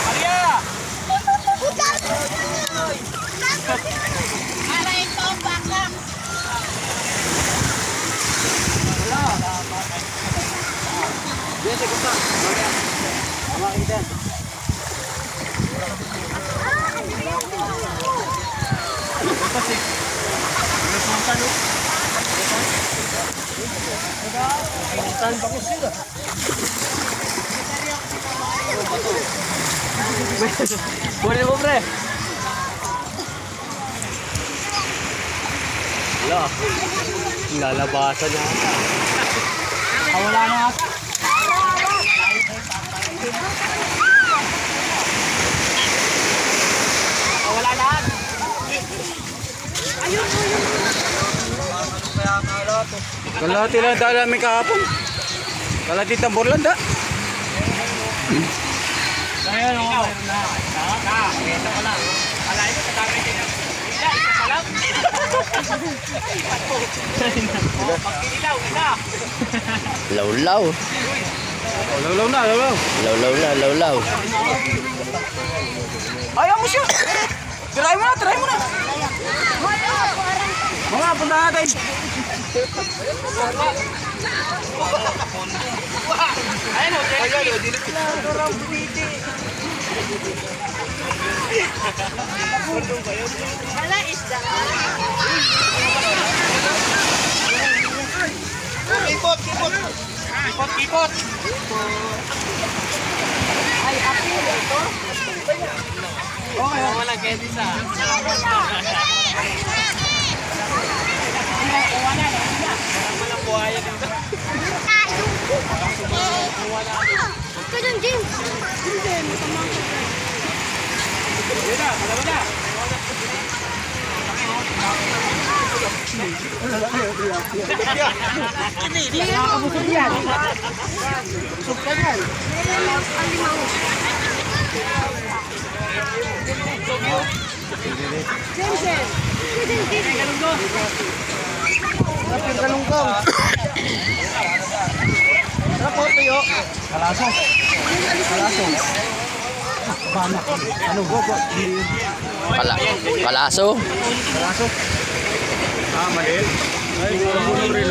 Maria! Aray ito, bakang. Biasa kita. Sama kita. Pasik. Resultan lu. Resultan bagus juga. Boleh mo pre. Wala. Lalabasan na ata. Wala na ata. Wala lahat. Ayun. Kalahati lang dahil namin kahapon. Kalahati tambor lang da. Kaya no, mayroon na. Ito ko lang. Alay mo, kadami din. Isa pa lang. Pagkinilaw, isa. Lawlaw. Lawlaw na, lawlaw. Lawlaw na, lawlaw. Ayaw mo siya. Try mo na. Mga punta natin. Ayun o, dilit na. Dorang buniti. Wala isda. Kipot. Ay, api ito. Okay, wala kaya di sa. Walang buhaya dito. Ito dyan, James. Yun na, alam mo na. Hindi na nakabusog yan. Busog ka yan. Kapir kalungkong. Rapo, tuyo. Kalaso. Ano go? Kalaso. Ah, maliit. Ay, ano rin.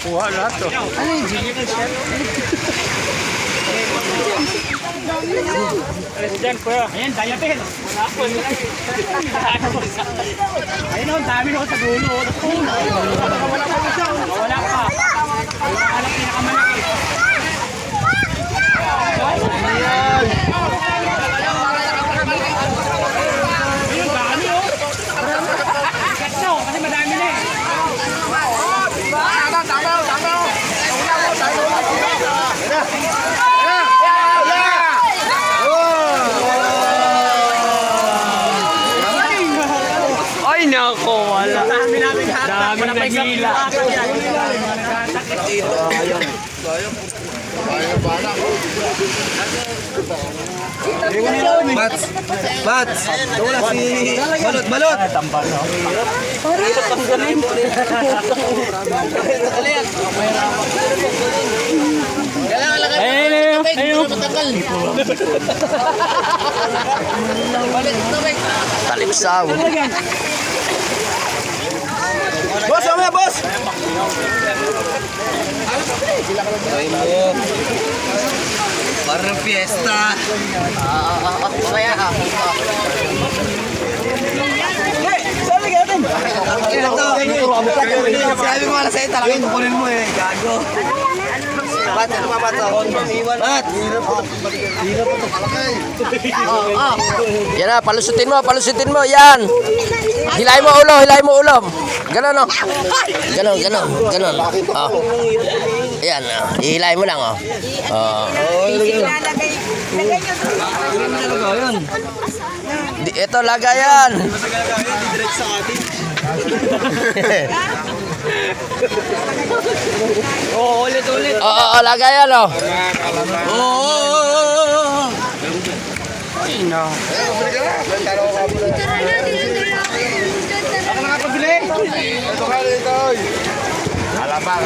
Kuha lahat to. Ano yung President po. Ayan, diabetes. Wala po. Ayun o, dami na sa dulo. Wala pa. Alam pinakamalaki. Ayan. Ayun, dami o. Kasi madami na eh. Ay nako, wala. Dami nagila. Bats! Wala si Balot! Tambal, no? Hirap tanggalin. Ayun. Talipsaw. Boss, mamaya boss! Parang fiesta. Mamaya ha. Saan lagi natin? Sabi mo alas 6, talagang kukunin mo eh. Gago. Bat, ano ba ba ito? Bat! Yan na, palusutin mo, yan. Hilay mo ulo. Ganon, no? Ganon. Oh. Ayan, ihilay mo lang, oh. Ito, lagayan. Direct sa atin. Ulit. Oo, lagayan, oh. Sino? Ako nakapabili. Ito ka dito. Alamang.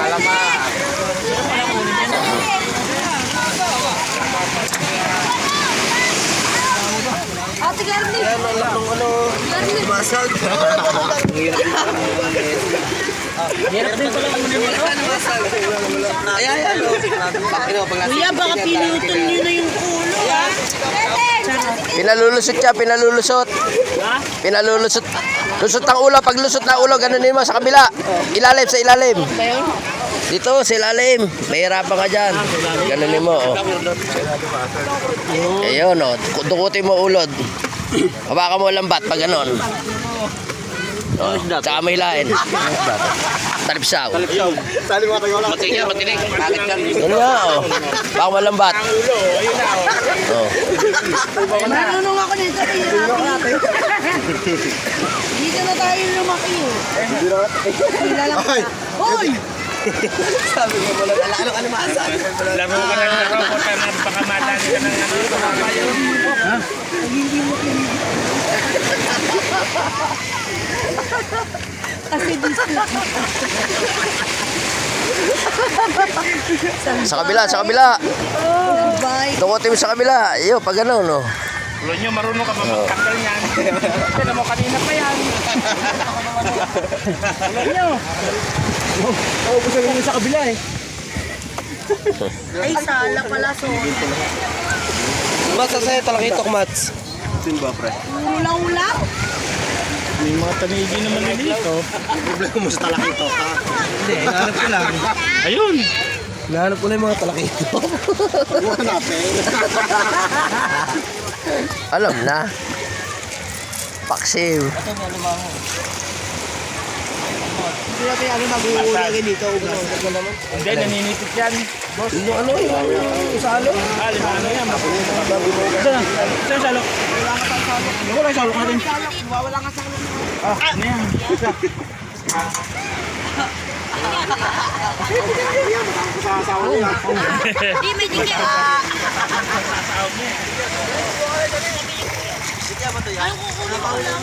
ano, ng ano. Basag. Hirap din pala kunin mo ito. Ayan. Kuya, baka pinutol nyo na yung ulo, ha? Pinalulusot siya, pinalulusot. Ha? Pinalulusot. Lusot ng ulo, pag lusot ng ulo, ganunin mo sa kabila. Ilalim, sa ilalim. Dito, sa ilalim. Mahirapan ka dyan. Ganunin mo, oh. Ayun, oh. Dukutin mo ulod. Hawakan mo lambat pag ganon. Oh, tsaka may hilahin. Talipsaw. Sali mo tayo lang. Matinig. Bakit yan? Yan nga, oh. Baka malambat. Ulo, ayun na. Oh. Marunong ako nito, hirapin. Dito na tayo lumaki, oh. Hoy! Sabi mo mo lang, ano masan? Laro ka ng laro. Punta na baka madali ka ng ano. Kasi dito. Sa kabila, sa kabila. Bye. Dukutin mo sa kabila. Iyo, pag ganon, oh. Ulo nyo, marunong ka ba magtanggal yan? Kasi mo kanina pa yan. Ulo nyo. Gusto nyo sa kabila eh. Ay, sala pala, so. Mats, sa'yo talakitok, Mats. Simba, pre. Puro lang ulam. May mga tanigi naman dito. Problema mo sa talakitok, ha? Hindi, nahanap ko lang. Ayun. Nahanap ko na yung mga talakitok. Hanapin. Alam na. Paksiw. Hindi natin ano nag-uulagay dito. Hindi, naninipit yan. Boss. Ano yung salo? Ah, lima ano yan. Saan salo? Wala ka salo natin. Wala ka sa ulam. Ah, ano yan? Di, may dikit. Anong kukunin mo ulam?